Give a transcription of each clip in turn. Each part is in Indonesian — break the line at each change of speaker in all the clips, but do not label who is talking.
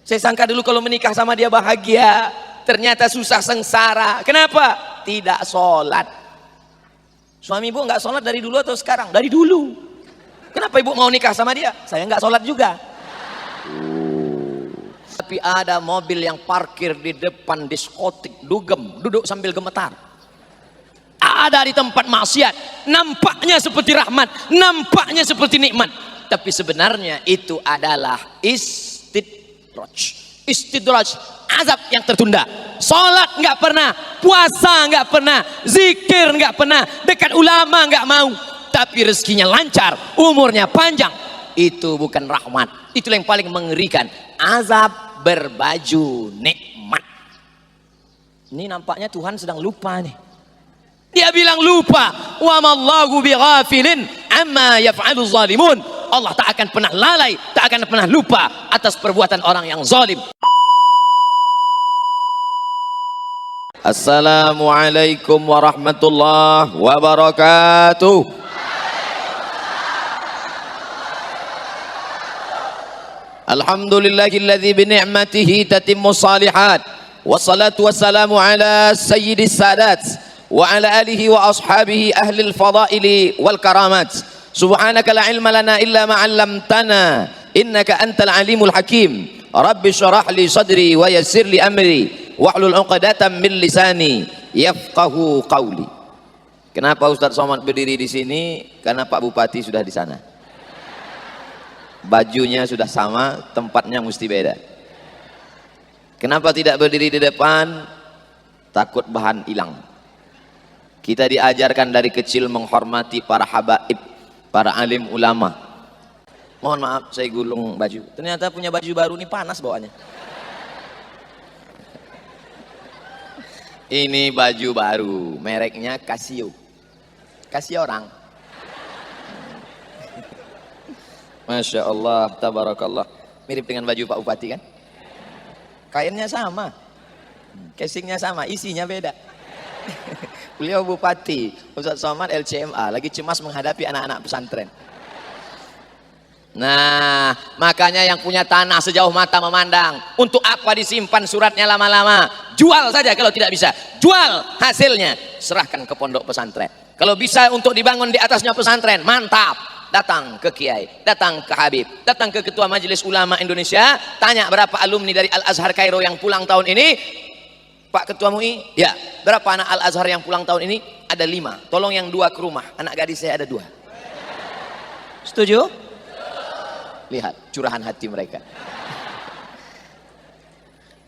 Saya sangka dulu kalau menikah sama dia bahagia, ternyata susah sengsara. Kenapa? Tidak sholat. Suami ibu nggak sholat dari dulu atau sekarang? Dari dulu. Kenapa ibu mau nikah sama dia? Saya nggak sholat juga. Tapi ada mobil yang parkir di depan diskotik, dugem, duduk sambil gemetar. Ada di tempat maksiat, nampaknya seperti rahmat, nampaknya seperti nikmat, tapi sebenarnya itu adalah istidraj, azab yang tertunda. Sholat nggak pernah, puasa nggak pernah, zikir nggak pernah, dekat ulama nggak mau, tapi rezekinya lancar, umurnya panjang. Itu bukan rahmat, itu yang paling mengerikan. Azab berbaju nikmat. Ini nampaknya Tuhan sedang lupa nih. Dia bilang lupa. Wa mallahu bighafilin amma yaf'alu zalimun. Allah tak akan pernah lalai, tak akan pernah lupa atas perbuatan orang yang zalim. Assalamualaikum warahmatullahi wabarakatuh. Alhamdulillahilladzi bi ni'matihi tatimmu shalihat. Wassalatu wassalamu ala sayyidis sadat wa ala alihi wa ashabihi ahlil fadaili wal karamat. Subhanaka la ilma lana illa ma 'allamtana innaka antal alimul hakim. Rabbi shrah li sadri wa yassir li amri wahlul 'uqdatam min lisani yafqahu qawli. Kenapa Ustaz Somad berdiri di sini? Karena Pak Bupati sudah di sana. Bajunya sudah sama, tempatnya mesti beda. Kenapa tidak berdiri di depan? Takut bahan hilang. Kita diajarkan dari kecil menghormati para habaib, para alim ulama. Mohon maaf saya gulung baju. Ternyata punya baju baru ini panas bawaannya. Ini baju baru, mereknya Casio. Casio orang. Masya Allah, tabarakallah. Mirip dengan baju Pak Bupati kan? Kainnya sama, casingnya sama, isinya beda. Beliau Bupati, Ustaz Somad LCMA, lagi cemas menghadapi anak-anak pesantren. Nah, makanya yang punya tanah sejauh mata memandang. Untuk apa disimpan suratnya lama-lama? Jual saja kalau tidak bisa. Jual hasilnya, serahkan ke pondok pesantren. Kalau bisa untuk dibangun di atasnya pesantren, mantap. Datang ke kiai, datang ke habib, datang ke ketua majelis ulama Indonesia, tanya berapa alumni dari Al-Azhar Kairo yang pulang tahun ini. Pak Ketua MUI, ya, berapa anak Al-Azhar yang pulang tahun ini? Ada 5, tolong yang 2 ke rumah, anak gadis saya ada 2. Setuju? Lihat curahan hati mereka.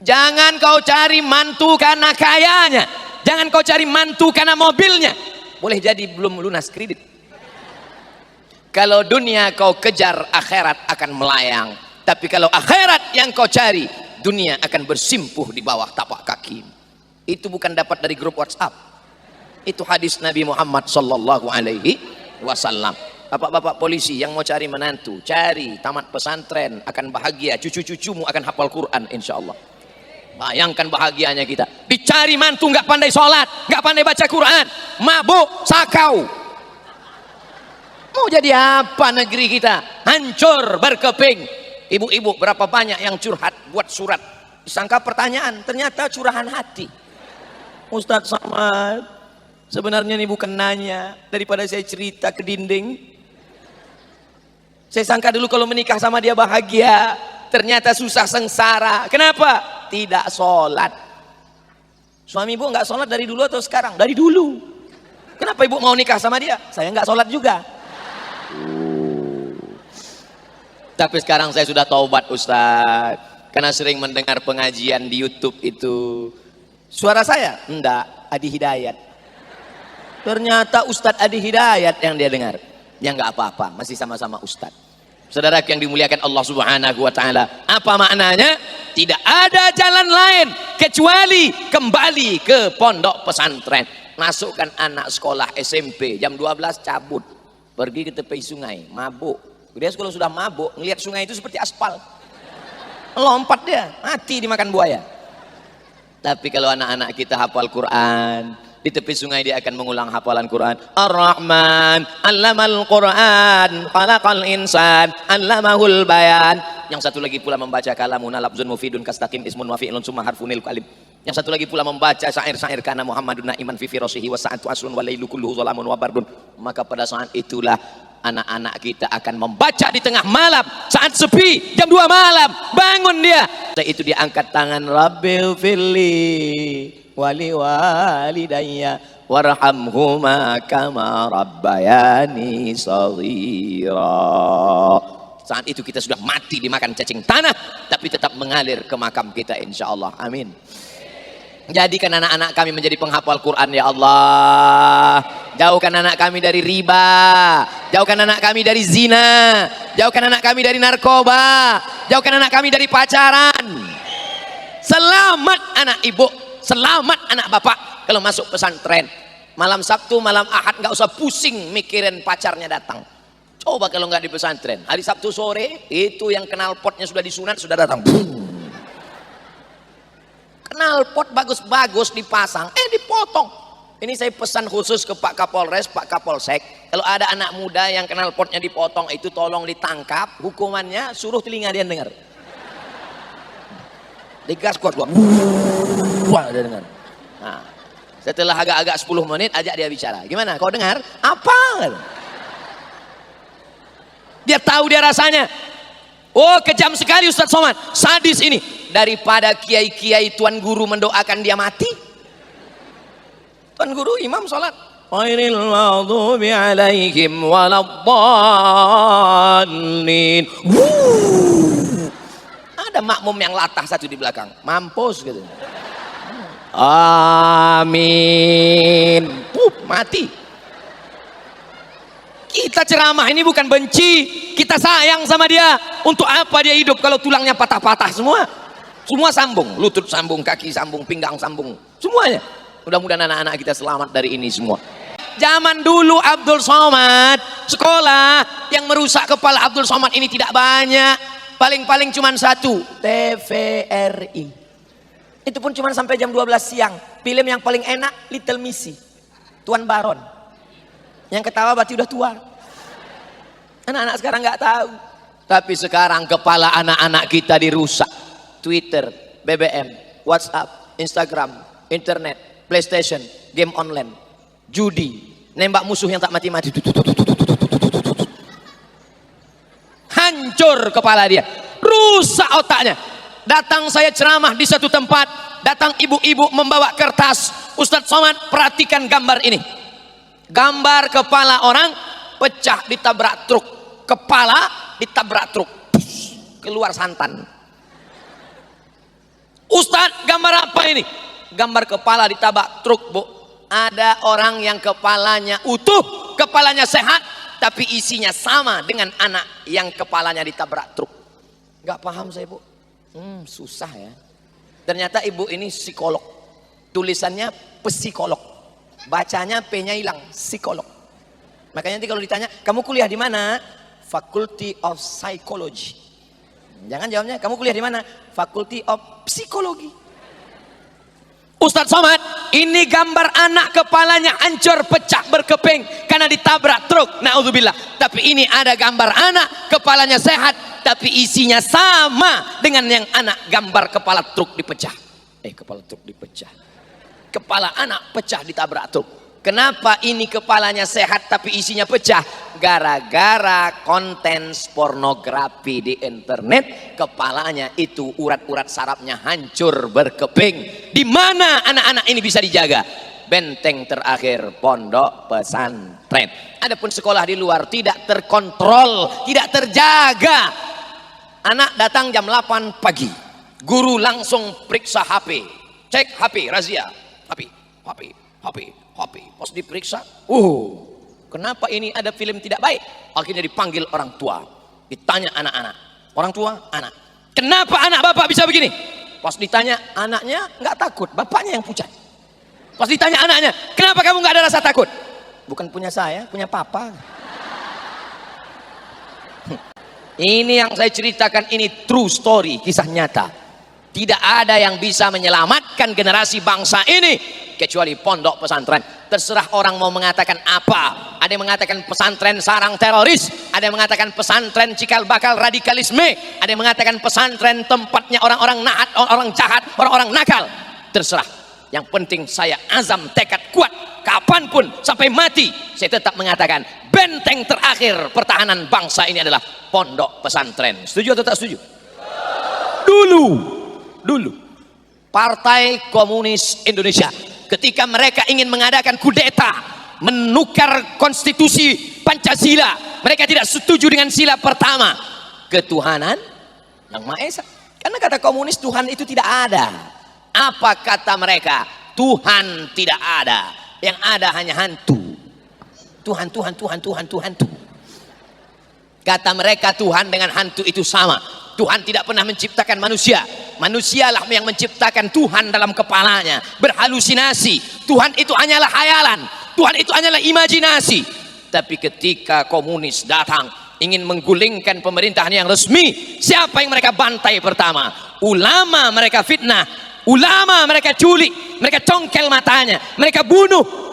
Jangan kau cari mantu karena kayanya, jangan kau cari mantu karena mobilnya. Boleh jadi belum lunas kredit. Kalau dunia kau kejar, akhirat akan melayang. Tapi kalau akhirat yang kau cari, dunia akan bersimpuh di bawah tapak kaki. Itu bukan dapat dari grup WhatsApp. Itu hadis Nabi Muhammad sallallahu alaihi wasallam. Bapak-bapak polisi yang mau cari menantu, cari tamat pesantren, akan bahagia. Cucu-cucumu akan hafal Quran insyaallah. Bayangkan bahagianya kita. Dicari mantu nggak pandai sholat, nggak pandai baca Quran, mabuk, sakau. Mau jadi apa negeri kita? Hancur, berkeping. Ibu-ibu berapa banyak yang curhat buat surat. Disangka pertanyaan, ternyata curahan hati. Ustaz Somad, sebenarnya ini bukan nanya. Daripada saya cerita ke dinding. Saya sangka dulu kalau menikah sama dia bahagia. Ternyata susah sengsara. Kenapa? Tidak sholat. Suami ibu nggak sholat dari dulu atau sekarang? Dari dulu. Kenapa ibu mau nikah sama dia? Saya nggak sholat juga. Tapi sekarang saya sudah taubat Ustaz, karena sering mendengar pengajian di YouTube itu. Suara saya? Enggak, Adi Hidayat. Ternyata Ustadz Adi Hidayat yang dia dengar. Ya enggak apa-apa, masih sama-sama Ustadz. Saudara yang dimuliakan Allah Subhanahu wa taala, apa maknanya? Tidak ada jalan lain kecuali kembali ke pondok pesantren. Masukkan anak sekolah SMP jam 12 cabut, pergi ke tepi sungai, mabuk. Dia kalau sudah mabuk, ngelihat sungai itu seperti aspal. Lompat dia, mati dimakan buaya. Tapi kalau anak-anak kita hafal Quran, di tepi sungai dia akan mengulang hafalan Quran. Ar-Rahman, 'allamal Quran, khalaqal insan, 'allamahul bayan. yang satu lagi pula membaca kalamun lafzun mufidun kastaqim ismun wa fi'lun summa harfunil kalim. Yang satu lagi pula membaca syair-syair kana Muhammadun iman fi firasihi wa sa'atu asrun wa lailu kulluhu zalamun wa bardun. Maka pada saat itulah anak-anak kita akan membaca di tengah malam, saat sepi, jam 2 malam, bangun dia. Setelah itu dia angkat tangan, Rabbil firli wali walidayya warhamhuma kama rabbayani shaghira. Saat itu kita sudah mati dimakan cacing tanah, tapi tetap mengalir ke makam kita insyaallah. Amin. Jadikan anak-anak kami menjadi penghafal Quran ya Allah. Jauhkan anak kami dari riba, jauhkan anak kami dari zina, jauhkan anak kami dari narkoba, jauhkan anak kami dari pacaran. Selamat anak ibu, selamat anak bapak kalau masuk pesantren. Malam Sabtu, malam Ahad nggak usah pusing mikirin pacarnya datang. Coba kalau nggak di pesantren, hari Sabtu sore itu yang kenal potnya sudah disunat sudah datang. Knalpot bagus-bagus dipasang, dipotong. Ini saya pesan khusus ke Pak Kapolres, Pak Kapolsek. Kalau ada anak muda yang knalpotnya dipotong itu tolong ditangkap. Hukumannya suruh telinga dia dengar. Digas kuat, wah dia dengar. Nah, setelah agak-agak 10 menit ajak dia bicara. Gimana? Kau dengar? Apa? Dia tahu dia rasanya. Oh, kejam sekali Ustadz Somad, sadis ini. Daripada kiai-kiai tuan guru mendoakan dia mati. Tuan guru imam salat, ghairil maghdubi alaihim waladdallin. Ada makmum yang latah satu di belakang, mampus gitu. Amin. Mati. Kita ceramah ini bukan benci, kita sayang sama dia. Untuk apa dia hidup kalau tulangnya patah-patah semua? Semua sambung, lutut sambung, kaki sambung, pinggang sambung, semuanya. Mudah-mudahan anak-anak kita selamat dari ini semua. Zaman dulu Abdul Somad sekolah, yang merusak kepala Abdul Somad ini tidak banyak. Paling-paling cuma satu, TVRI. Itu pun cuma sampai jam 12 siang. Film yang paling enak Little Missy, Tuan Baron. Yang ketawa berarti udah tua. Anak-anak sekarang nggak tahu. Tapi sekarang kepala anak-anak kita dirusak. Twitter, BBM, WhatsApp, Instagram, internet, PlayStation, game online, judi, nembak musuh yang tak mati-mati. Hancur kepala dia, rusak otaknya. Datang saya ceramah di satu tempat, datang ibu-ibu membawa kertas. Ustadz Somad, perhatikan gambar ini. Gambar kepala orang pecah ditabrak truk, kepala ditabrak truk, keluar santan. Ustadz, gambar apa ini? Gambar kepala ditabrak truk, Bu. Ada orang yang kepalanya utuh, kepalanya sehat, tapi isinya sama dengan anak yang kepalanya ditabrak truk. Gak paham saya, Bu. Susah ya. Ternyata ibu ini psikolog. Tulisannya psikolog. Bacanya P-nya hilang, psikolog. Makanya nanti kalau ditanya, kamu kuliah di mana? Faculty of Psychology. Jangan jawabnya, kamu kuliah di mana? Faculty of Psikologi. Ustadz Somad, ini gambar anak kepalanya hancur, pecah, berkeping karena ditabrak truk. Na'udzubillah. Tapi ini ada gambar anak kepalanya sehat, tapi isinya sama dengan yang anak gambar kepala truk dipecah. Kepala truk dipecah. Kepala anak pecah ditabrak truk. Kenapa ini kepalanya sehat tapi isinya pecah? Gara-gara konten pornografi di internet, kepalanya itu urat-urat sarafnya hancur, berkeping. Di mana anak-anak ini bisa dijaga? Benteng terakhir pondok pesantren. Adapun sekolah di luar tidak terkontrol, tidak terjaga. Anak datang jam 8 pagi, guru langsung periksa HP, cek HP, razia HP. Pas diperiksa, kenapa ini ada film tidak baik? Akhirnya dipanggil orang tua, ditanya anak-anak. Orang tua, anak. Kenapa anak bapak bisa begini? Pas ditanya anaknya nggak takut, bapaknya yang pucat. Pas ditanya anaknya, kenapa kamu nggak ada rasa takut? Bukan punya saya, punya papa. Ini yang saya ceritakan ini true story, kisah nyata. Tidak ada yang bisa menyelamatkan generasi bangsa ini kecuali pondok pesantren. Terserah orang mau mengatakan apa. Ada yang mengatakan pesantren sarang teroris, ada yang mengatakan pesantren cikal bakal radikalisme, ada yang mengatakan pesantren tempatnya orang-orang nahat, orang jahat, orang-orang nakal. Terserah. Yang penting saya azam tekad kuat, kapanpun sampai mati saya tetap mengatakan benteng terakhir pertahanan bangsa ini adalah pondok pesantren. Setuju atau tak setuju? Dulu Partai Komunis Indonesia ketika mereka ingin mengadakan kudeta menukar konstitusi Pancasila, mereka tidak setuju dengan sila pertama, ketuhanan yang Maha Esa. Karena kata komunis Tuhan itu tidak ada. Apa kata mereka? Tuhan tidak ada, yang ada hanya hantu. Tuhan. Kata mereka Tuhan dengan hantu itu sama. Tuhan tidak pernah menciptakan manusia. Manusialah yang menciptakan Tuhan dalam kepalanya, berhalusinasi. Tuhan itu hanyalah hayalan, Tuhan itu hanyalah imajinasi. Tapi ketika komunis datang ingin menggulingkan pemerintahan yang resmi, siapa yang mereka bantai pertama? Ulama mereka fitnah, ulama mereka culik, mereka congkel matanya, mereka bunuh.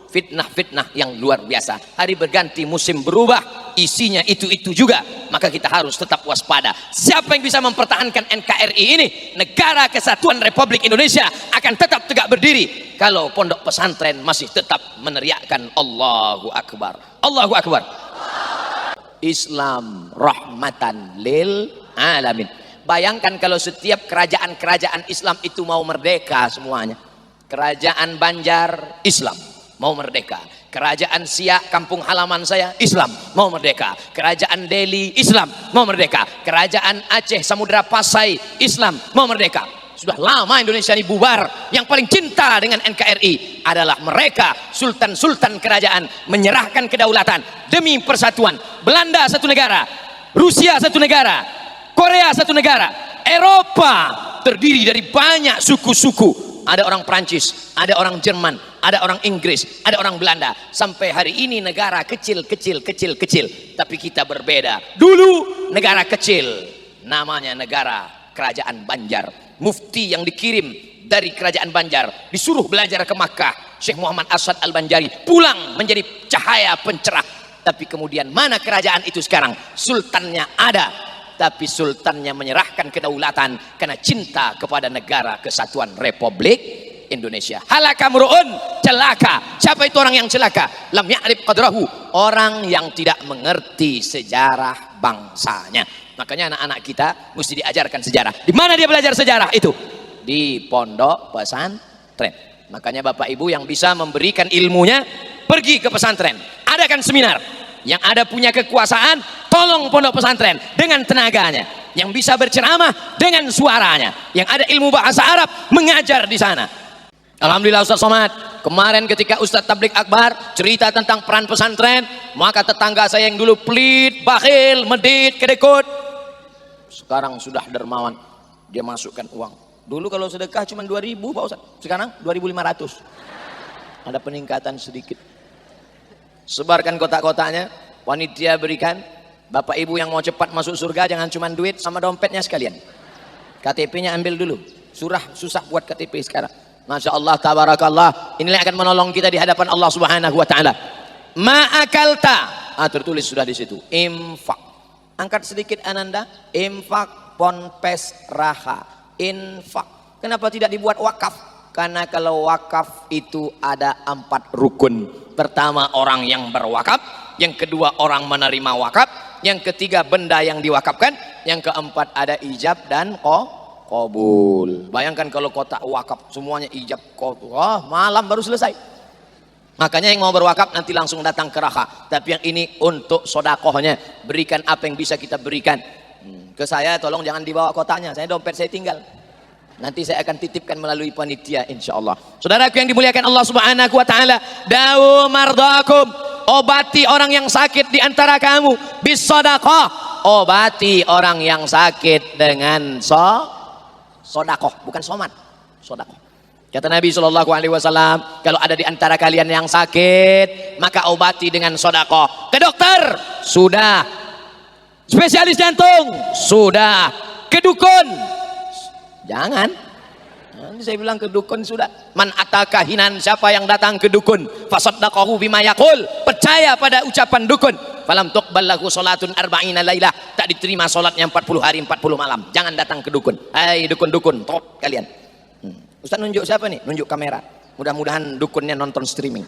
Fitnah-fitnah yang luar biasa. Hari berganti, musim berubah, isinya itu-itu juga. Maka kita harus tetap waspada. Siapa yang bisa mempertahankan NKRI ini, Negara Kesatuan Republik Indonesia akan tetap tegak berdiri kalau pondok pesantren masih tetap meneriakkan Allahu Akbar. Allahu Akbar. Islam rahmatan lil alamin. Bayangkan kalau setiap kerajaan-kerajaan Islam itu mau merdeka semuanya. Kerajaan Banjar Islam mau merdeka, kerajaan Siak kampung halaman saya Islam mau merdeka, kerajaan Delhi Islam mau merdeka, kerajaan Aceh Samudra Pasai Islam mau merdeka. Sudah lama Indonesia ini bubar. Yang paling cinta dengan NKRI adalah mereka, sultan-sultan kerajaan menyerahkan kedaulatan demi persatuan. Belanda satu negara, Rusia satu negara, Korea satu negara, Eropa terdiri dari banyak suku-suku. Ada orang Prancis, ada orang Jerman, ada orang Inggris, ada orang Belanda. Sampai hari ini negara kecil. Tapi kita berbeda. Dulu negara kecil, namanya negara kerajaan Banjar. Mufti yang dikirim dari kerajaan Banjar disuruh belajar ke Makkah, Syekh Muhammad Asad Al-Banjari, pulang menjadi cahaya pencerah. Tapi kemudian mana kerajaan itu sekarang? Sultannya ada, tapi sultannya menyerahkan kedaulatan karena cinta kepada Negara Kesatuan Republik Indonesia. Halaka mru'un, celaka. Siapa itu orang yang celaka? Lam ya'rif qadrahu, orang yang tidak mengerti sejarah bangsanya. Makanya anak-anak kita mesti diajarkan sejarah. Di mana dia belajar sejarah itu? Di pondok pesantren. Makanya Bapak Ibu yang bisa memberikan ilmunya, pergi ke pesantren, adakan seminar. Yang ada punya kekuasaan, tolong pondok pesantren dengan tenaganya. Yang bisa berceramah dengan suaranya. Yang ada ilmu bahasa Arab, mengajar di sana. Alhamdulillah Ustaz Somad, kemarin ketika Ustaz Tablik Akbar cerita tentang peran pesantren, maka tetangga saya yang dulu pelit, bakhil, medit, kedekut, sekarang sudah dermawan. Dia masukkan uang. Dulu kalau sedekah cuma 2.000 Pak Ustaz, sekarang 2.500. Ada peningkatan sedikit. Sebarkan kotak-kotaknya, panitia berikan. Bapak Ibu yang mau cepat masuk surga, jangan cuma duit sama dompetnya sekalian. KTP-nya ambil dulu. Susah buat KTP sekarang. Masya Allah, tabarakallah. Inilah yang akan menolong kita di hadapan Allah Subhanahu wa Ta'ala. Ma'akalta, tertulis sudah di situ. Infak. Angkat sedikit Ananda. Infak, ponpes, raha. Infak. Kenapa tidak dibuat wakaf? Karena kalau wakaf itu ada 4 rukun. Pertama orang yang berwakaf, yang kedua orang menerima wakaf, yang ketiga benda yang diwakafkan, yang keempat ada ijab dan qabul. Bayangkan kalau kotak wakaf semuanya ijab qabul, malam baru selesai. Makanya yang mau berwakaf nanti langsung datang ke raha. Tapi yang ini untuk sodakohnya, berikan apa yang bisa kita berikan. Ke saya tolong jangan dibawa kotaknya, saya dompet saya tinggal. Nanti saya akan titipkan melalui panitia insyaallah. Saudaraku yang dimuliakan Allah Subhanahu wa Ta'ala, dawu mardakum, obati orang yang sakit di antara kamu bis sedekah, obati orang yang sakit dengan sodakoh, bukan somat, sodakoh. Kata Nabi SAW, kalau ada di antara kalian yang sakit, maka obati dengan sodakoh. Ke dokter, sudah. Spesialis jantung, sudah. Ke dukun, jangan. Nanti saya bilang ke dukun sudah, man ataka hinan, siapa yang datang ke dukun, fasaddaqahu bima yaqul, percaya pada ucapan dukun, falam tuqbal lahu salatun arba'ina lailah, tak diterima salatnya 40 hari 40 malam. Jangan datang ke dukun. Hai dukun-dukun, top kalian. Ustaz nunjuk siapa nih? Nunjuk kamera. Mudah-mudahan dukunnya nonton streaming.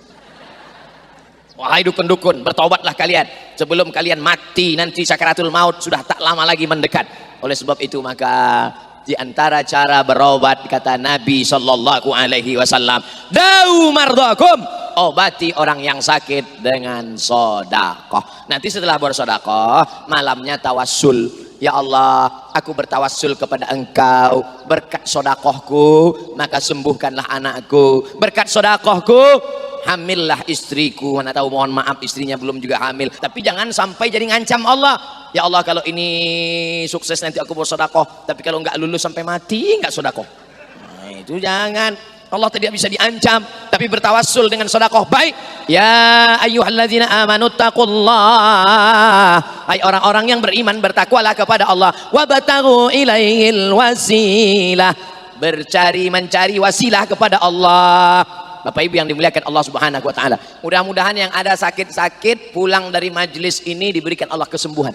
Wahai dukun-dukun, bertobatlah kalian sebelum kalian mati nanti sakaratul maut sudah tak lama lagi mendekat. Oleh sebab itu maka di antara cara berobat kata Nabi sallallahu alaihi wasallam, dau mardakum, obati orang yang sakit dengan sedekah. Nanti setelah bersedekah malamnya tawassul, ya Allah aku bertawassul kepada Engkau, berkat sedekahku maka sembuhkanlah anakku, berkat sedekahku hamillah istriku. Mana tahu, mohon maaf istrinya belum juga hamil, tapi jangan sampai jadi ngancam Allah. Ya Allah kalau ini sukses nanti aku bersedekah, tapi kalau enggak lulus sampai mati enggak sedekah. Nah, itu jangan. Allah tidak bisa diancam, tapi bertawassul dengan sedekah baik. Ya ayyuhalladzina amanu taqullah, hai orang-orang yang beriman bertakwalah kepada Allah, wabtaghu ilaihil wasilah, mencari wasilah kepada Allah. Bapak Ibu yang dimuliakan Allah Subhanahu wa taala, mudah-mudahan yang ada sakit-sakit pulang dari majelis ini diberikan Allah kesembuhan.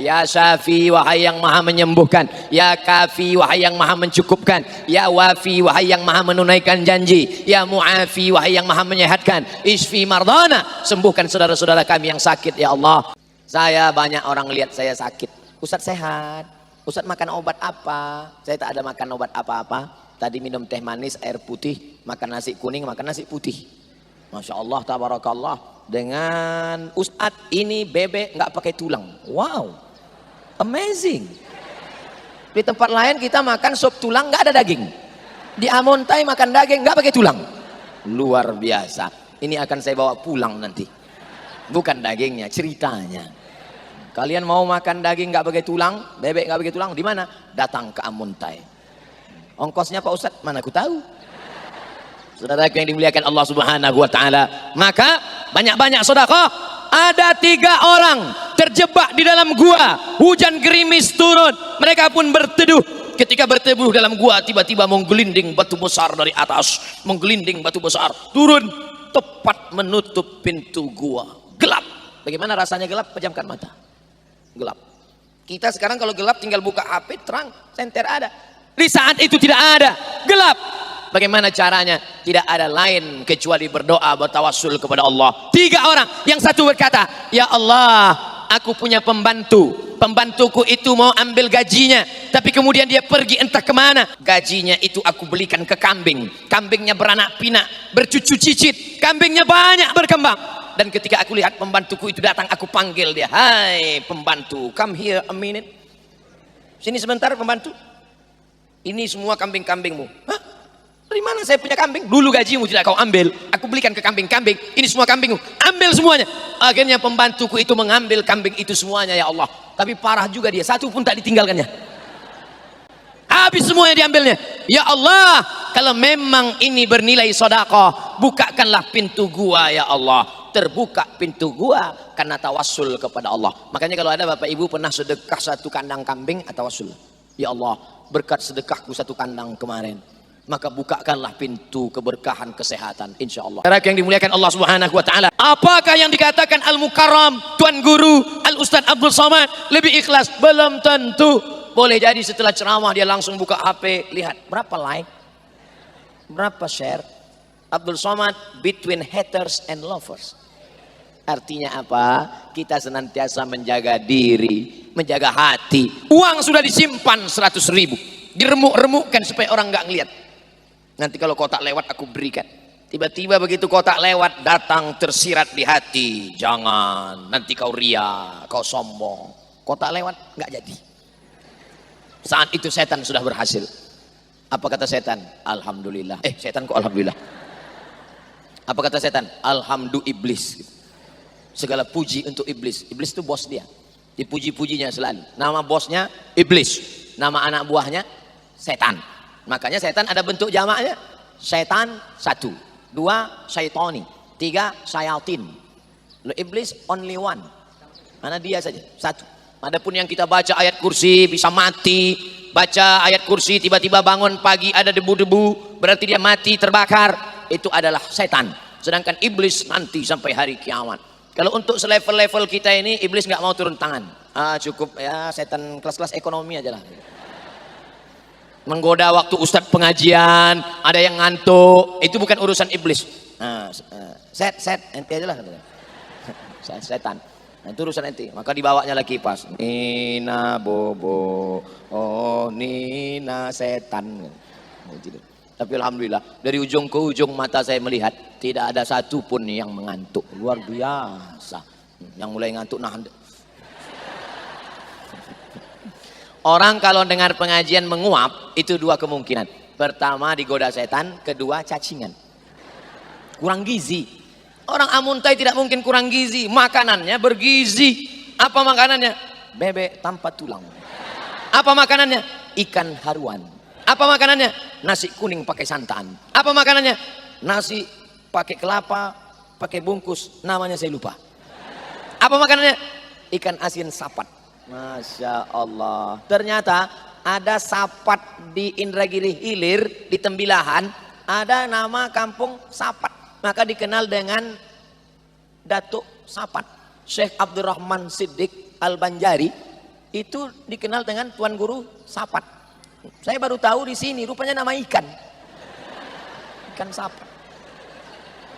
Ya Syafi, wahai yang maha menyembuhkan. Ya Kafi, wahai yang maha mencukupkan. Ya Wafi, wahai yang maha menunaikan janji. Ya Mu'afi, wahai yang maha menyehatkan. Isfi mardana, sembuhkan saudara-saudara kami yang sakit ya Allah. Saya banyak orang lihat saya sakit, Ustaz sehat, Ustaz makan obat apa? Saya tak ada makan obat apa-apa. Tadi minum teh manis, air putih, makan nasi kuning, makan nasi putih. Masya Allah, tabarakallah. Dengan Ustaz ini bebek nggak pakai tulang. Wow, amazing. Di tempat lain kita makan sop tulang nggak ada daging. Di Amontai makan daging nggak pakai tulang. Luar biasa. Ini akan saya bawa pulang nanti. Bukan dagingnya, ceritanya. Kalian mau makan daging nggak pakai tulang, bebek nggak pakai tulang, di mana? Datang ke Amontai. Ongkosnya Pak Ustadz, mana aku tahu. Saudara yang dimuliakan Allah Subhanahu wa taala, maka banyak-banyak sedekah. Ada 3 orang terjebak di dalam gua, hujan gerimis turun, mereka pun berteduh. Ketika berteduh dalam gua, tiba-tiba menggelinding batu besar dari atas, menggelinding batu besar turun tepat menutup pintu gua. Gelap. Bagaimana rasanya gelap? Pejamkan mata. Gelap. Kita sekarang kalau gelap tinggal buka HP, terang, senter ada. Di saat itu tidak ada, gelap. Bagaimana caranya? Tidak ada lain kecuali berdoa, bertawassul kepada Allah. 3 orang, yang satu berkata, ya Allah, aku punya pembantu, pembantuku itu mau ambil gajinya, tapi kemudian dia pergi entah kemana. Gajinya itu aku belikan ke kambing, kambingnya beranak pinak, bercucu cicit, kambingnya banyak berkembang. Dan ketika aku lihat pembantuku itu datang, aku panggil dia, hai pembantu, come here a minute, sini sebentar pembantu, ini semua kambing-kambingmu. Hah? Dari mana saya punya kambing? Dulu gajimu tidak kau ambil, aku belikan ke kambing-kambing, ini semua kambingmu, ambil semuanya. Akhirnya pembantuku itu mengambil kambing itu semuanya ya Allah. Tapi parah juga dia, satu pun tak ditinggalkannya, habis semuanya diambilnya. Ya Allah, kalau memang ini bernilai sedekah, bukakanlah pintu gua ya Allah. Terbuka pintu gua karena tawassul kepada Allah. Makanya kalau ada Bapak Ibu pernah sedekah 1 kandang kambing, tawassul, ya Allah berkat sedekahku 1 kandang kemarin, maka bukakanlah pintu keberkahan kesehatan insyaallah. Saudara yang dimuliakan Allah Subhanahu wa taala, apakah yang dikatakan Al-Mukarram, Tuan Guru Al-Ustaz Abdul Somad lebih ikhlas? Belum tentu. Boleh jadi setelah ceramah dia langsung buka HP, lihat berapa like, berapa share. Abdul Somad between haters and lovers. Artinya apa? Kita senantiasa menjaga diri, menjaga hati. Uang sudah disimpan 100.000, diremuk-remukkan supaya orang nggak ngelihat. Nanti kalau kotak lewat aku berikan. Tiba-tiba begitu kotak lewat datang tersirat di hati, jangan, nanti kau ria, kau sombong. Kotak lewat nggak jadi. Saat itu setan sudah berhasil. Apa kata setan? Alhamdulillah. Setan kok alhamdulillah? Apa kata setan? Alhamdulillah iblis. Segala puji untuk iblis. Iblis itu bos dia, dipuji-pujinya selalu. Nama bosnya iblis, nama anak buahnya setan. Makanya setan ada bentuk jamaknya. Setan 1, 2 syaitoni, 3 syayatin. Iblis only one, mana dia saja 1. Adapun yang kita baca ayat kursi bisa mati, baca ayat kursi, tiba-tiba bangun pagi ada debu-debu, berarti dia mati terbakar. Itu adalah setan. Sedangkan iblis nanti sampai hari kiamat. Kalau untuk selevel-level kita ini, iblis nggak mau turun tangan. Cukup ya setan kelas-kelas ekonomi aja lah. Menggoda waktu ustadz pengajian, ada yang ngantuk, itu bukan urusan iblis. Set ente aja lah. Setan. Nah, itu urusan ente. Maka dibawanya lagi kipas. Nina bobo, oh Nina setan. Tapi alhamdulillah dari ujung ke ujung mata saya melihat tidak ada satupun yang mengantuk. Luar biasa. Yang mulai ngantuk nah. Orang kalau dengar pengajian menguap, itu dua kemungkinan. Pertama digoda setan, kedua cacingan. Kurang gizi. Orang amuntai tidak mungkin kurang gizi. Makanannya bergizi. Apa makanannya? Bebek tanpa tulang. Apa makanannya? Ikan haruan. Apa makanannya? Nasi kuning pakai santan. Apa makanannya? Nasi pakai kelapa, pakai bungkus. Namanya saya lupa. Apa makanannya? Ikan asin sapat. Masya Allah. Ternyata ada sapat di Indragiri Hilir, di Tembilahan, ada nama kampung Sapat. Maka dikenal dengan Datuk Sapat. Syekh Abdurrahman Siddiq Al-Banjari itu dikenal dengan Tuan Guru Sapat. Saya baru tahu di sini rupanya nama ikan. Ikan sapat.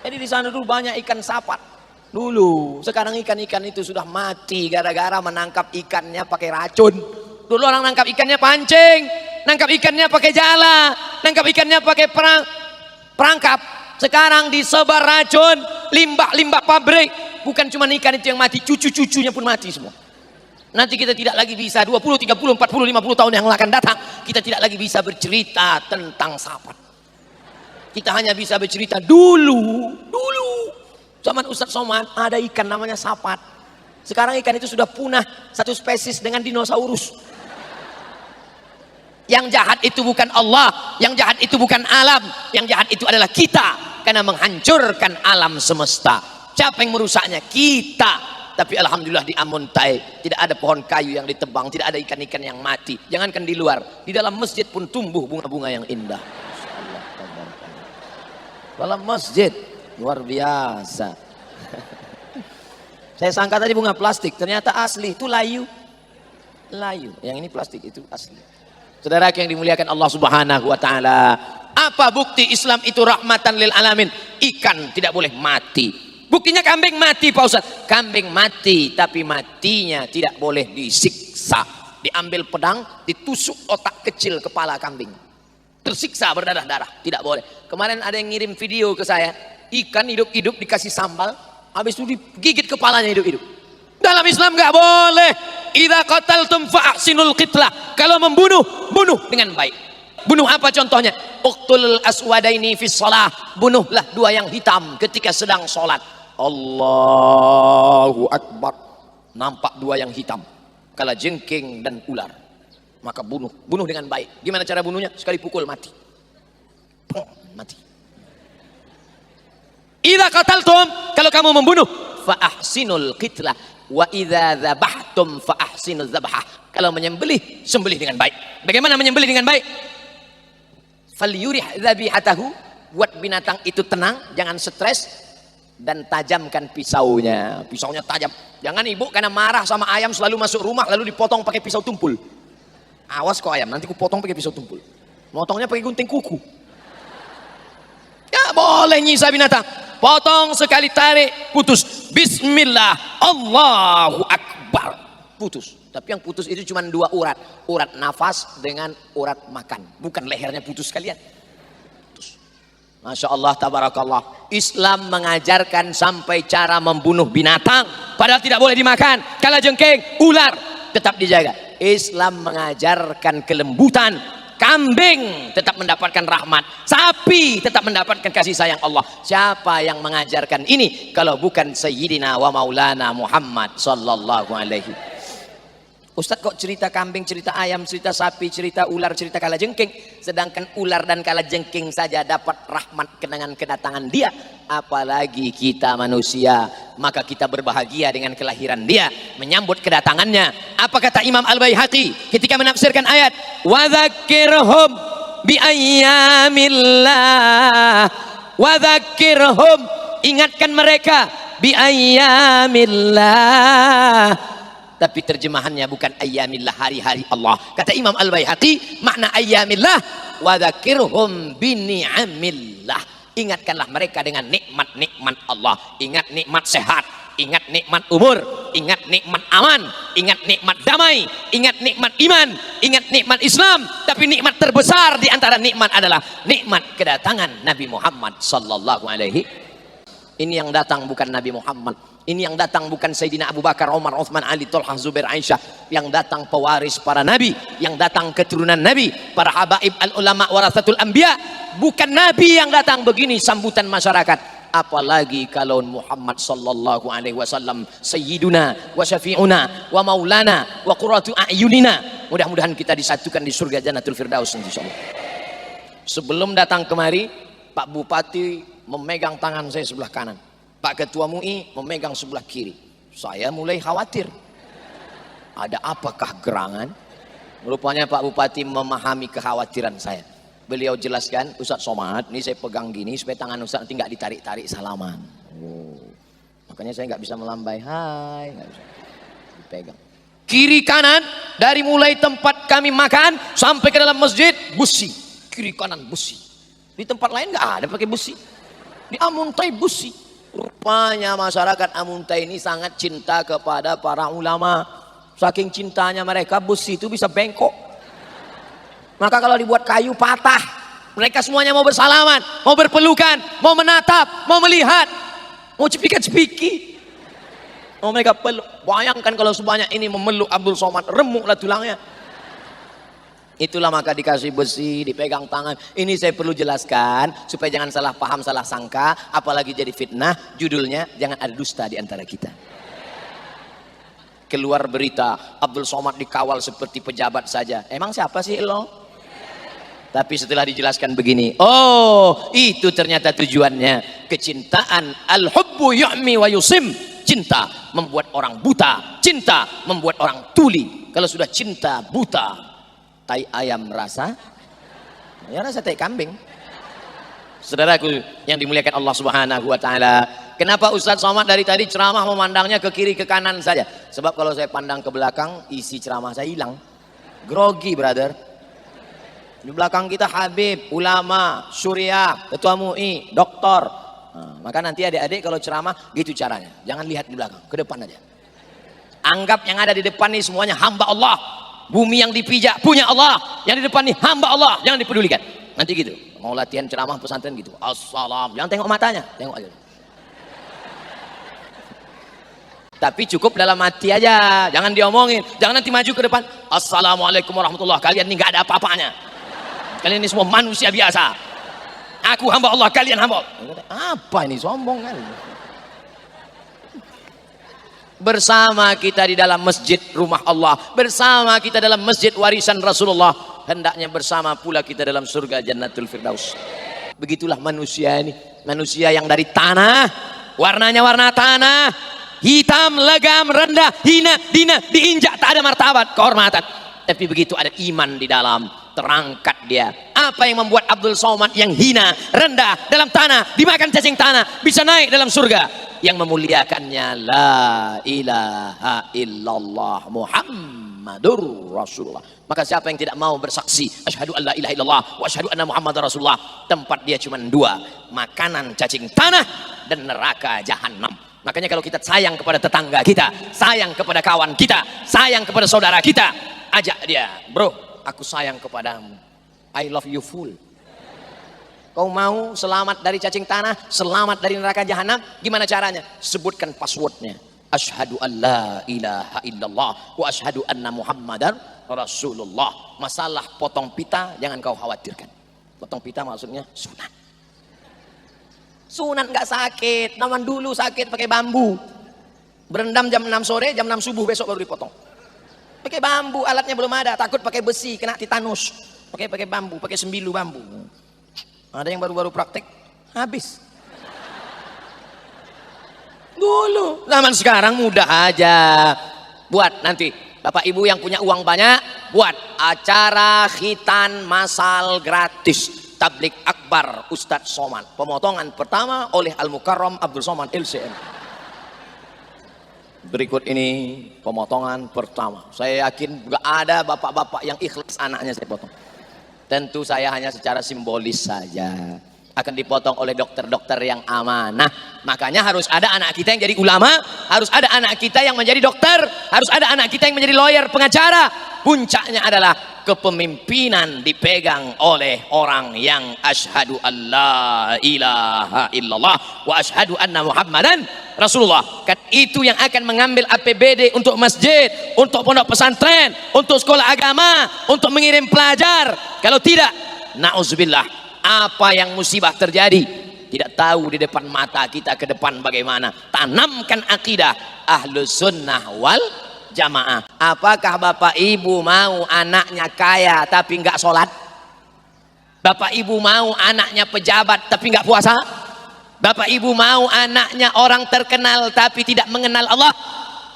Jadi di sana dulu banyak ikan sapat. Dulu, sekarang ikan-ikan itu sudah mati gara-gara menangkap ikannya pakai racun. Dulu orang nangkap ikannya pancing, nangkap ikannya pakai jala, nangkap ikannya pakai perangkap. Sekarang disebar racun, limbah-limbah pabrik. Bukan cuma ikan itu yang mati, cucu-cucunya pun mati semua. Nanti kita tidak lagi bisa 20, 30, 40, 50 tahun yang akan datang, kita tidak lagi bisa bercerita tentang sapat. Kita hanya bisa bercerita dulu. Zaman Ustadz Somad ada ikan namanya sapat. Sekarang ikan itu sudah punah, satu spesies dengan dinosaurus. Yang jahat itu bukan Allah, yang jahat itu bukan alam, yang jahat itu adalah kita, karena menghancurkan alam semesta. Siapa yang merusaknya? Kita. Tapi alhamdulillah di Amuntai tidak ada pohon kayu yang ditebang, tidak ada ikan-ikan yang mati. Jangankan di luar, di dalam masjid pun tumbuh bunga-bunga yang indah. Dalam masjid luar biasa. Saya sangka tadi bunga plastik, ternyata asli. Itu layu. Yang ini plastik, itu asli. Saudara yang dimuliakan Allah Subhanahu wa taala, apa bukti Islam itu rahmatan lil alamin? Ikan tidak boleh mati. Buktinya kambing mati, Pak Ustaz. Kambing mati, tapi matinya tidak boleh disiksa. Diambil pedang, ditusuk otak kecil kepala kambing. Tersiksa berdarah-darah, tidak boleh. Kemarin ada yang ngirim video ke saya, ikan hidup-hidup dikasih sambal, habis itu digigit kepalanya hidup-hidup. Dalam Islam nggak boleh. Idza qataltum fa'ahsinul qitlah. Kalau membunuh, bunuh dengan baik. Bunuh apa contohnya? Uqtul aswadaini fis shalah. Bunuhlah dua yang hitam ketika sedang sholat. Allahu Akbar. Nampak dua yang hitam, kala jengking dan ular. Maka bunuh dengan baik. Gimana cara bunuhnya? Sekali pukul mati. Mati. Idza qataltum, kalau kamu membunuh, fa ahsinul qitlah, wa idza dzabhtum fa ahsinuz dzabhah. Kalau menyembelih, sembelih dengan baik. Bagaimana menyembelih dengan baik? Falyurih dzabihatahu, buat binatang itu tenang, jangan stres, dan tajamkan pisaunya. Pisaunya tajam. Jangan ibu karena marah sama ayam selalu masuk rumah lalu dipotong pakai pisau tumpul. Awas kok ayam, nanti ku potong pakai pisau tumpul. Motongnya pakai gunting kuku. Ya boleh nyisa binatang. Potong sekali tarik, putus. Bismillah, Allahu Akbar, putus. Tapi yang putus itu cuma dua urat. Urat nafas dengan urat makan. Bukan lehernya putus sekalian. Putus. Masya Allah, tabarakallah. Islam mengajarkan sampai cara membunuh binatang. Padahal tidak boleh dimakan. Kalajengking, ular, tetap dijaga. Islam mengajarkan kelembutan. Kambing tetap mendapatkan rahmat, sapi tetap mendapatkan kasih sayang Allah. Siapa yang mengajarkan ini kalau bukan Sayyidina wa Maulana Muhammad sallallahu alaihi. Ustadz kok cerita kambing, cerita ayam, cerita sapi, cerita ular, cerita kalajengking, sedangkan ular dan kalajengking saja dapat rahmat kenangan kedatangan dia, apalagi kita manusia. Maka kita berbahagia dengan kelahiran dia, menyambut kedatangannya. Apa kata Imam Al-Baihaqi ketika menafsirkan ayat wa dzakirhum bi ayyamillah, wa dzakirhum, ingatkan mereka bi ayyamillah. Tapi terjemahannya bukan ayyamillah, hari-hari Allah. Kata Imam Al-Baihaqi, makna ayyamillah wa dzakirhum bi ni'amillah. Ingatkanlah mereka dengan nikmat-nikmat Allah. Ingat nikmat sehat, ingat nikmat umur, ingat nikmat aman, ingat nikmat damai, ingat nikmat iman, ingat nikmat Islam. Tapi nikmat terbesar di antara nikmat adalah nikmat kedatangan Nabi Muhammad sallallahu alaihi. Ini yang datang bukan Nabi Muhammad. Ini yang datang bukan Sayyidina Abu Bakar, Umar, Uthman, Ali, Tolhah, Zubair, Aisyah. Yang datang pewaris para nabi, yang datang keturunan nabi, para habaib al-ulama warathatul anbiya. Bukan nabi yang datang begini sambutan masyarakat. Apalagi kalau Muhammad sallallahu alaihi wasallam sayyiduna wa syafi'una wa maulana wa qurratu a'yunina. Mudah-mudahan kita disatukan di surga Jannatul Firdaus insyaallah. Sebelum datang kemari, Pak Bupati memegang tangan saya sebelah kanan, Pak Ketua MUI memegang sebelah kiri. Saya mulai khawatir, ada apakah gerangan? Rupanya Pak Bupati memahami kekhawatiran saya. Beliau jelaskan, Ustadz Somad, ini saya pegang gini supaya tangan Ustadz nanti nggak ditarik-tarik salaman. Makanya saya nggak bisa melambai, hai, nggak bisa dipegang. Kiri kanan, dari mulai tempat kami makan sampai ke dalam masjid, busi. Kiri kanan busi. Di tempat lain nggak ada pakai busi. Di Amuntai busi. Rupanya masyarakat Amuntai ini sangat cinta kepada para ulama. Saking cintanya mereka, busi itu bisa bengkok. Maka kalau dibuat kayu patah, mereka semuanya mau bersalaman, mau berpelukan, mau menatap, mau melihat, mau cepika-cepiki. Oh, mereka peluk. Bayangkan kalau sebanyak ini memeluk Abdul Somad, remuklah tulangnya. Itulah maka dikasih besi, dipegang tangan. Ini saya perlu jelaskan supaya jangan salah paham, salah sangka, apalagi jadi fitnah. Judulnya jangan ada dusta di antara kita. Keluar berita Abdul Somad dikawal seperti pejabat saja. Emang siapa sih lo? Tapi setelah dijelaskan begini, oh itu ternyata tujuannya. Kecintaan al-hubbu yu'mi wa yusim. Cinta membuat orang buta, cinta membuat orang tuli. Kalau sudah cinta buta, tai ayam rasa, ya rasa tai kambing. Saudaraku yang dimuliakan Allah Subhanahu wa taala, kenapa Ustadz Somad dari tadi ceramah memandangnya ke kiri ke kanan saja? Sebab kalau saya pandang ke belakang, isi ceramah saya hilang. Grogi, brother. Di belakang kita Habib, ulama, Suriah, ketua MUI, doktor. Nah, maka nanti adik-adik kalau ceramah gitu caranya. Jangan lihat di belakang, ke depan aja. Anggap yang ada di depan ini semuanya hamba Allah. Bumi yang dipijak punya Allah, yang di depan ini hamba Allah, jangan dipedulikan. Nanti gitu, mau latihan ceramah pesantren gitu. Assalam, jangan tengok matanya, tengok aja. Tapi cukup dalam hati aja, jangan diomongin, jangan nanti maju ke depan. Assalamualaikum warahmatullahi wabarakatuh. Kalian ini nggak ada apa-apanya. Kalian ini semua manusia biasa. Aku hamba Allah, kalian hamba Allah. Apa ini sombong kan? Bersama kita di dalam masjid rumah Allah, bersama kita dalam masjid warisan Rasulullah, hendaknya bersama pula kita dalam surga Jannatul Firdaus. Begitulah manusia ini, manusia yang dari tanah, warnanya warna tanah, hitam, legam, rendah, hina, dina, diinjak, tak ada martabat, kehormatan. Tapi begitu ada iman di dalam, terangkat dia. Apa yang membuat Abdul Somad yang hina, rendah, dalam tanah, dimakan cacing tanah, bisa naik dalam surga? Yang memuliakannya la ilaha illallah Muhammadur Rasulullah. Maka siapa yang tidak mau bersaksi asyhadu an la ilaha illallah wa asyhadu anna Muhammadar Rasulullah, tempat dia cuma dua, makanan cacing tanah dan neraka jahanam. Makanya kalau kita sayang kepada tetangga kita, sayang kepada kawan kita, sayang kepada saudara kita, ajak dia, bro, aku sayang kepadamu, I love you full. Kau mau selamat dari cacing tanah, selamat dari neraka jahanam? Gimana caranya? Sebutkan passwordnya. Asyhadu an la ilaha illallah wa asyhadu anna Muhammadar Rasulullah. Masalah potong pita jangan kau khawatirkan. Potong pita maksudnya sunat. Sunat nggak sakit. Zaman dulu sakit pakai bambu. Berendam jam 6 sore, jam 6 subuh besok baru dipotong. Pakai bambu, alatnya belum ada, takut pakai besi kena titanus. Pakai bambu, pakai sembilu bambu. Ada yang baru-baru praktek habis. Dulu, zaman sekarang mudah aja. Buat nanti Bapak Ibu yang punya uang banyak, buat acara khitan masal gratis tablik akbar Ustadz Somad. Pemotongan pertama oleh Al Mukarram Abdul Somad LCM. Berikut ini pemotongan pertama. Saya yakin gak ada bapak-bapak yang ikhlas anaknya saya potong. Tentu saya hanya secara simbolis saja. Akan dipotong oleh dokter-dokter yang amanah. Makanya harus ada anak kita yang jadi ulama, harus ada anak kita yang menjadi dokter, harus ada anak kita yang menjadi lawyer, pengacara. Puncaknya adalah kepemimpinan dipegang oleh orang yang asyhadu alla ilaha illallah wa asyhadu anna muhammadan rasulullah. Kan itu yang akan mengambil APBD untuk masjid, untuk pondok pesantren, untuk sekolah agama, untuk mengirim pelajar. Kalau tidak, na'udzubillah, apa yang musibah terjadi tidak tahu di depan mata kita ke depan bagaimana. Tanamkan akidah ahlus sunnah wal jamaah. Apakah Bapak Ibu mau anaknya kaya tapi nggak sholat? Bapak Ibu mau anaknya pejabat tapi nggak puasa? Bapak Ibu mau anaknya orang terkenal tapi tidak mengenal Allah?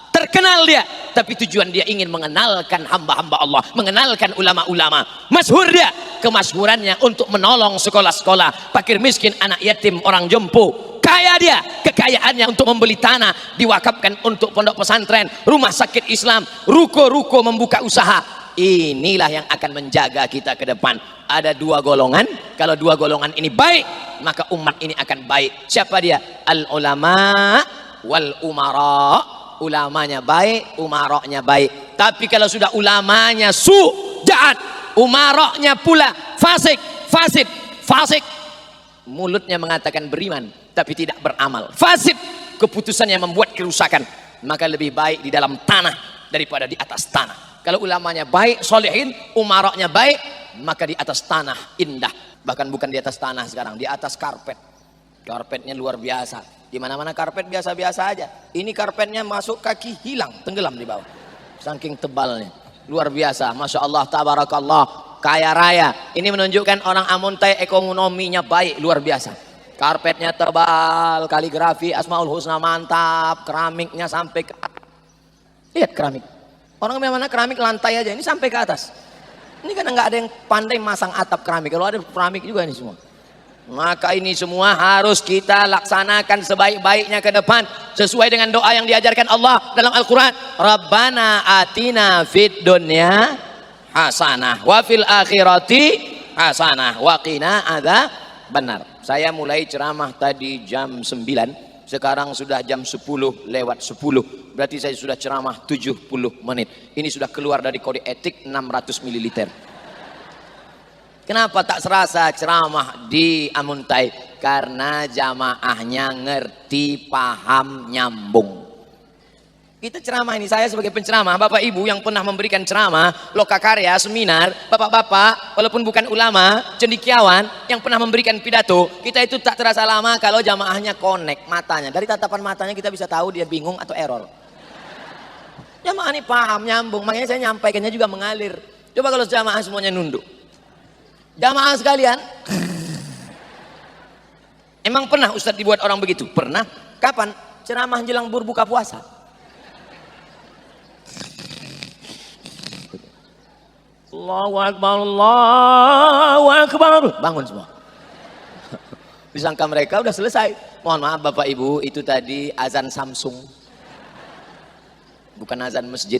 Terkenal dia, tapi tujuan dia ingin mengenalkan hamba-hamba Allah, mengenalkan ulama-ulama. Masyhur dia, kemasyhurannya untuk menolong sekolah-sekolah, fakir miskin, anak yatim, orang jompo. Kaya dia, kekayaannya untuk membeli tanah, diwakafkan untuk pondok pesantren, rumah sakit Islam, ruko-ruko membuka usaha. Inilah yang akan menjaga kita ke depan. Ada dua golongan, kalau dua golongan ini baik, maka umat ini akan baik. Siapa dia? Al-ulama wal umara. Ulamanya baik, umaroknya baik. Tapi kalau sudah ulamanya jahat, umaroknya pula fasik, mulutnya mengatakan beriman tapi tidak beramal, fasid, keputusannya membuat kerusakan, maka lebih baik di dalam tanah daripada di atas tanah. Kalau ulamanya baik, solehin, umaroknya baik, maka di atas tanah indah. Bahkan bukan di atas tanah sekarang, di atas karpet. Karpetnya luar biasa. Di mana-mana karpet biasa-biasa aja. Ini karpetnya masuk kaki hilang, tenggelam di bawah. Saking tebalnya, luar biasa. Masya Allah, tabarakallah, kaya raya. Ini menunjukkan orang Amuntai ekonominya baik, luar biasa. Karpetnya tebal, kaligrafi Asmaul Husna mantap, keramiknya sampai ke atas. Lihat keramik. Orang mana keramik lantai aja, ini sampai ke atas. Ini kan nggak ada yang pandai masang atap keramik. Kalau ada keramik juga ini semua. Maka ini semua harus kita laksanakan sebaik-baiknya ke depan sesuai dengan doa yang diajarkan Allah dalam Al-Quran. Rabbana atina fid dunya hasanah wa fil akhirati hasanah wa qina adzabannar. Saya mulai ceramah tadi jam 9, sekarang sudah jam 10 lewat 10. Berarti saya sudah ceramah 70 menit. Ini sudah keluar dari kode etik 600 ml. Kenapa tak serasa ceramah di Amuntai? Karena jamaahnya ngerti, paham, nyambung. Kita ceramah ini, saya sebagai penceramah, Bapak Ibu yang pernah memberikan ceramah, lokakarya, seminar, Bapak-bapak, walaupun bukan ulama, cendekiawan, yang pernah memberikan pidato, kita itu tak terasa lama kalau jamaahnya connect matanya. Dari tatapan matanya kita bisa tahu dia bingung atau error. Jamaah ini paham, nyambung, makanya saya nyampaikannya juga mengalir. Coba kalau jamaah semuanya nunduk. Jamaah sekalian, emang pernah Ustadz dibuat orang begitu? Pernah. Kapan? Ceramah jelang berbuka puasa. Allahu Akbar, Allahu Akbar. Bangun semua. Disangka mereka udah selesai. Mohon maaf Bapak Ibu, itu tadi azan Samsung, bukan azan masjid.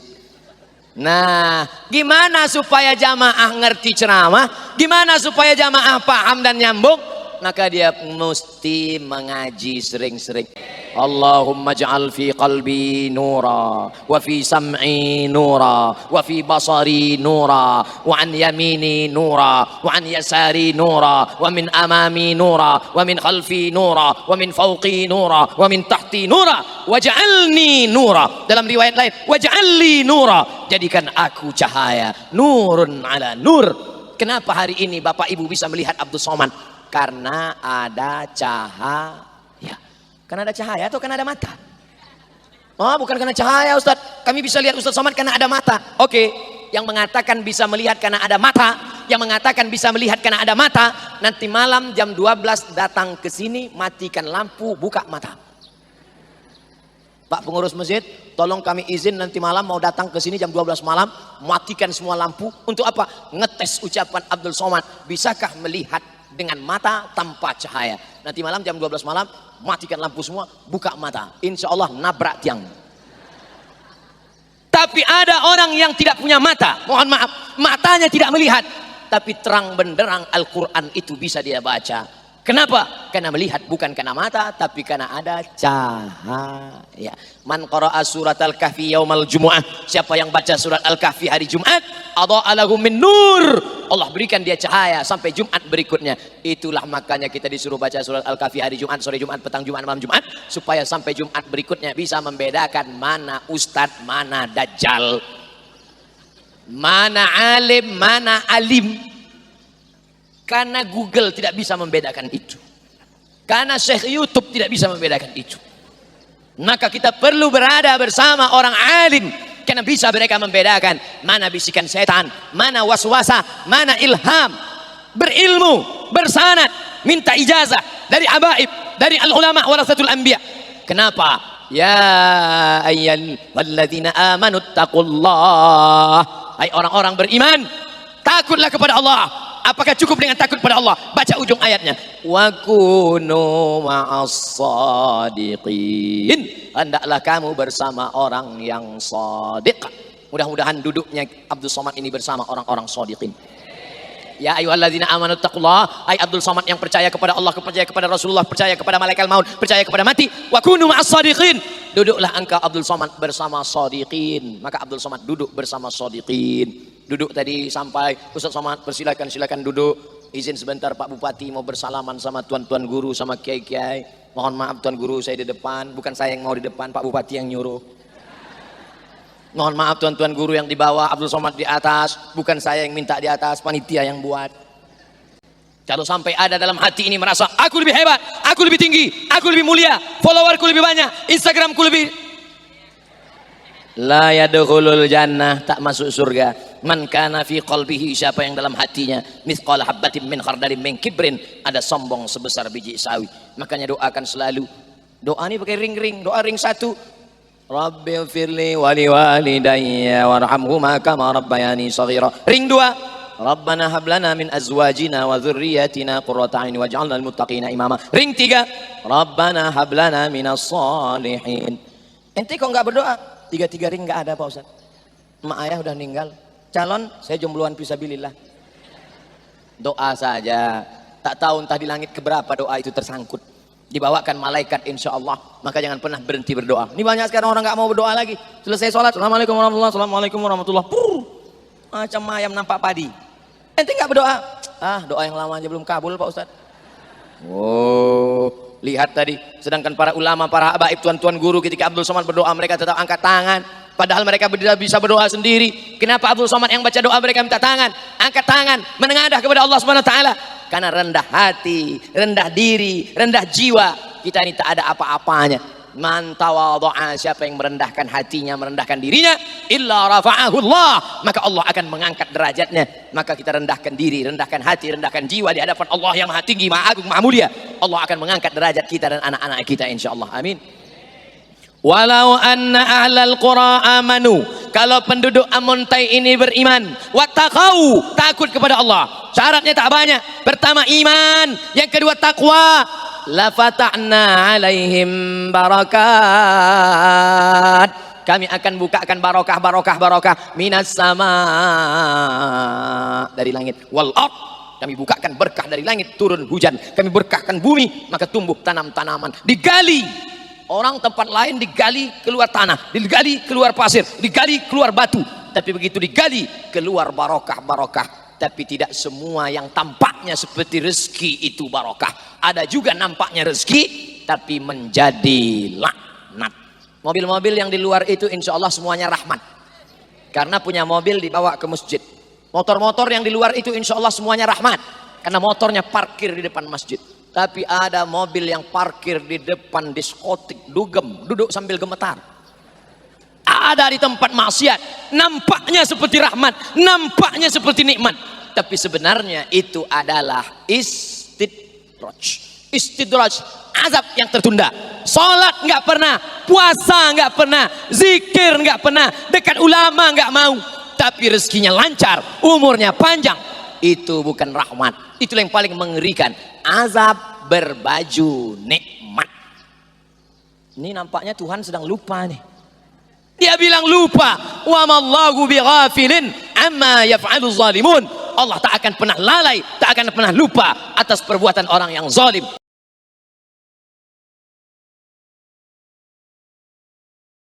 Nah, gimana supaya jamaah ngerti ceramah? Gimana supaya jamaah paham dan nyambung? Maka dia mesti mengaji sering-sering. Allahumma ja'al fi qalbi nura, wa fi sam'i nura, wa fi basari nura, wa an yamini nura, wa an yasari nura, wa min amami nura, wa min khalfi nura, wa min fawqi nura, wa min tahti nura, waj'alni nura. Dalam riwayat lain, waj'alli nura, jadikan aku cahaya, nurun ala nur. Kenapa hari ini Bapak Ibu bisa melihat Abdul Somad? Karena ada cahaya. Karena ada cahaya atau karena ada mata? Oh, bukan karena cahaya Ustaz. Kami bisa lihat Ustaz Somad karena ada mata. Oke, yang mengatakan bisa melihat karena ada mata, yang mengatakan bisa melihat karena ada mata, nanti malam jam 12 datang ke sini, matikan lampu, buka mata. Pak pengurus masjid, tolong kami izin nanti malam mau datang ke sini jam 12 malam, matikan semua lampu. Untuk apa? Ngetes ucapan Abdul Somad, bisakah melihat dengan mata tanpa cahaya. Nanti malam jam 12 malam, matikan lampu semua, buka mata. Insya Allah nabrak tiang. Tapi ada orang yang tidak punya mata, mohon maaf, matanya tidak melihat, tapi terang benderang Al-Quran itu bisa dia baca. Kenapa? Karena melihat bukan karena mata, tapi karena ada cahaya. Man qara'a surat Al-Kahfi yaumal Jumu'ah, siapa yang baca surat Al-Kahfi hari Jumat, adha'a lahu min nur, Allah berikan dia cahaya sampai Jumat berikutnya. Itulah makanya kita disuruh baca surat Al-Kahfi hari Jumat, sore Jumat, petang Jumat, malam Jumat, supaya sampai Jumat berikutnya bisa membedakan mana ustadz, mana dajjal, mana alim, mana alim. Karena Google tidak bisa membedakan itu. Karena Syekh YouTube tidak bisa membedakan itu. Maka kita perlu berada bersama orang alim. Karena bisa mereka membedakan mana bisikan setan, mana waswasa, mana ilham. Berilmu, bersanad, minta ijazah dari abaib, dari al-ulama warasatul anbiya. Kenapa? Ya ayyuhalladzina amanu taqullah. Hai orang-orang beriman, takutlah kepada Allah. Apakah cukup dengan takut pada Allah? Baca ujung ayatnya. Wa kunu ma'as shadiqin. Hendaklah kamu bersama orang yang shadiq. Mudah-mudahan duduknya Abdul Somad ini bersama orang-orang shadiqin. Ya ayyuhalladzina amanu taqullah. Hai Abdul Somad yang percaya kepada Allah, percaya kepada Rasulullah, percaya kepada malaikat maut, percaya kepada mati. Wa kunu ma'as shadiqin. Duduklah engkau Abdul Somad bersama shadiqin. Maka Abdul Somad duduk bersama shadiqin. Duduk tadi sampai Ustaz Somad silakan duduk. Izin sebentar Pak Bupati mau bersalaman sama tuan-tuan guru, sama kiai-kiai. Mohon maaf tuan guru saya di depan, bukan saya yang mau di depan, Pak Bupati yang nyuruh. Mohon maaf tuan-tuan guru yang di bawah, Abdul Somad di atas, bukan saya yang minta di atas, panitia yang buat. Kalau sampai ada dalam hati ini merasa aku lebih hebat, aku lebih tinggi, aku lebih mulia, followerku lebih banyak, Instagramku lebih, la yadkhulul jannah, tak masuk surga. Man kana fi qalbihi, siapa yang dalam hatinya mithqala habbatin min khardalin min kibrin, ada sombong sebesar biji sawi. Makanya doakan selalu. Doa ini pakai ring-ring, doa ring satu. Rabbighfirli wa liwalidayya warhamhuma kama rabbayani shaghira. Ring dua. Rabbana hab lana min azwajina wa dzurriyyatina qurrata a'yun waj'alna lil muttaqina imama. Ring tiga. Rabbana hab lana minas shalihin. Ente kok enggak berdoa? Tiga-tiga ring enggak ada Pak Ustaz. Emak ayah udah meninggal. Calon saya jombloan fisabilillah. Doa saja. Tak tahu entah di langit keberapa doa itu tersangkut. Dibawakan malaikat insya Allah. Maka jangan pernah berhenti berdoa. Ini banyak sekarang orang nggak mau berdoa lagi. Selesai sholat, assalamualaikum warahmatullahi, assalamualaikum warahmatullahi. Macam ayam nampak padi. Ente nggak berdoa? Ah, doa yang lama aja belum kabul Pak Ustaz. Oh, lihat tadi. Sedangkan para ulama, para habaib, tuan-tuan guru ketika Abdul Somad berdoa mereka tetap angkat tangan. Padahal mereka bisa berdoa sendiri. Kenapa Abdul Somad yang baca doa mereka minta tangan, angkat tangan, menengadah kepada Allah Subhanahu wa taala? Karena rendah hati, rendah diri, rendah jiwa. Kita ini tak ada apa-apanya. Man tawadha'a, siapa yang merendahkan hatinya, merendahkan dirinya, illa rafa'ahu Allah, maka Allah akan mengangkat derajatnya. Maka kita rendahkan diri, rendahkan hati, rendahkan jiwa di hadapan Allah yang Maha Tinggi, Maha Agung, Maha Mulia. Allah akan mengangkat derajat kita dan anak-anak kita insyaallah. Amin. Walau anna ahlal qura amanu, kalau penduduk Amontai ini beriman, wattaqau, takut kepada Allah. Syaratnya tak banyak. Pertama iman, yang kedua takwa. La fata'na alaihim barakat, kami akan bukakan barokah minas sama, dari langit, wal ard, kami bukakan berkah dari langit, turun hujan, kami berkahkan bumi, maka tumbuh tanam-tanaman. Digali orang tempat lain, digali keluar tanah, digali keluar pasir, digali keluar batu, tapi begitu digali keluar barokah. Tapi tidak semua yang tampaknya seperti rezeki itu barokah. Ada juga nampaknya rezeki tapi menjadi laknat. Mobil-mobil yang di luar itu insya Allah semuanya rahmat, karena punya mobil dibawa ke masjid. Motor-motor yang di luar itu insya Allah semuanya rahmat, karena motornya parkir di depan masjid. Tapi ada mobil yang parkir di depan diskotik, dugem, duduk sambil gemetar. ada di tempat maksiat. Nampaknya seperti rahmat, nampaknya seperti nikmat, tapi sebenarnya itu adalah istidraj, azab yang tertunda. Salat nggak pernah, puasa nggak pernah, zikir nggak pernah, dekat ulama nggak mau, tapi rezekinya lancar, umurnya panjang. Itu bukan rahmat, itu yang paling mengerikan. Azab berbaju nikmat. Ini nampaknya Tuhan sedang lupa nih. Dia bilang lupa. Wa mallahu bighafilin amma yaf'alu zalimun. Allah tak akan pernah lalai, tak akan pernah lupa atas perbuatan orang yang zalim.